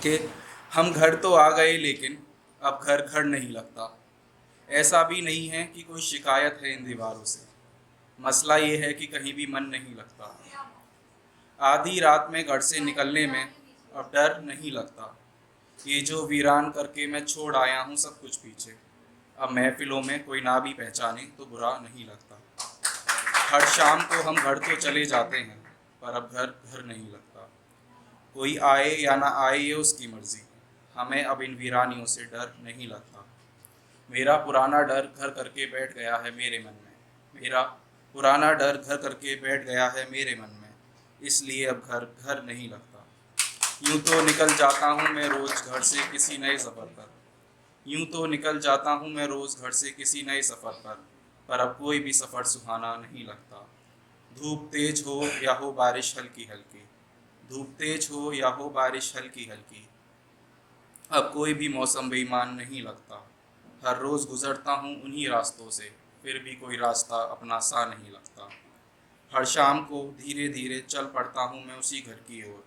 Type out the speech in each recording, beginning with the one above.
कि हम घर तो आ गए लेकिन अब घर घर नहीं लगता। ऐसा भी नहीं है कि कोई शिकायत है इन दीवारों से, मसला ये है कि कहीं भी मन नहीं लगता। आधी रात में घर से निकलने में अब डर नहीं लगता। ये जो वीरान करके मैं छोड़ आया हूँ सब कुछ पीछे, अब महफिलों में कोई ना भी पहचाने तो बुरा नहीं लगता। हर शाम को हम घर तो चले जाते हैं, पर अब घर घर नहीं लगता। कोई आए या ना आए ये उसकी मर्जी, हमें अब इन वीरानियों से डर नहीं लगता। मेरा पुराना डर घर करके बैठ गया है मेरे मन में, मेरा पुराना डर घर करके बैठ गया है मेरे मन में, इसलिए अब घर घर नहीं लगता। यूं तो निकल जाता हूँ मैं रोज़ घर से किसी नए सफ़र पर, यूं तो निकल जाता हूँ मैं रोज़ घर से किसी नए सफ़र पर अब कोई भी सफ़र सुहाना नहीं लगता। धूप तेज हो या हो बारिश हल्की हल्की, धूप तेज हो या हो बारिश हल्की हल्की, अब कोई भी मौसम बेईमान नहीं लगता। हर रोज़ गुज़रता हूँ उन्हीं रास्तों से, फिर भी कोई रास्ता अपना सा नहीं लगता। हर शाम को धीरे धीरे चल पड़ता हूँ मैं उसी घर की ओर,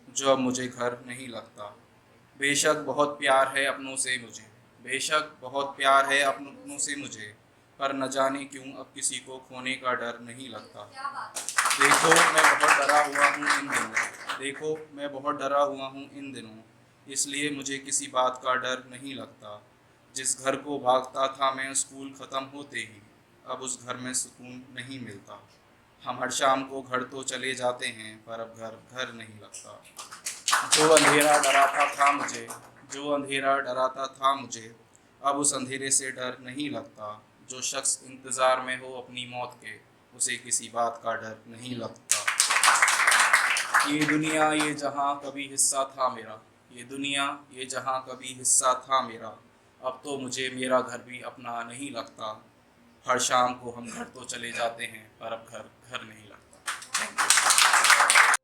जो अब मुझे घर नहीं लगता। बेशक बहुत प्यार है अपनों से मुझे, बेशक बहुत प्यार है अपनों से मुझे, पर न जाने क्यों अब किसी को खोने का डर नहीं लगता। देखो मैं बहुत डरा हुआ हूँ इन दिनों, देखो मैं बहुत डरा हुआ हूँ इन दिनों, इसलिए मुझे किसी बात का डर नहीं लगता। जिस घर को भागता था मैं स्कूल ख़त्म होते ही, अब उस घर में सुकून नहीं मिलता। हम हर शाम को घर तो चले जाते हैं, पर अब घर घर नहीं लगता। जो अंधेरा डराता था मुझे, जो अंधेरा डराता था मुझे, अब उस अंधेरे से डर नहीं लगता। जो शख्स इंतज़ार में हो अपनी मौत के, उसे किसी बात का डर नहीं लगता। ये दुनिया ये जहां कभी हिस्सा था मेरा, ये दुनिया ये जहां कभी हिस्सा था मेरा, अब तो मुझे मेरा घर भी अपना नहीं लगता। हर शाम को हम घर तो चले जाते हैं, पर अब घर घर नहीं लगता।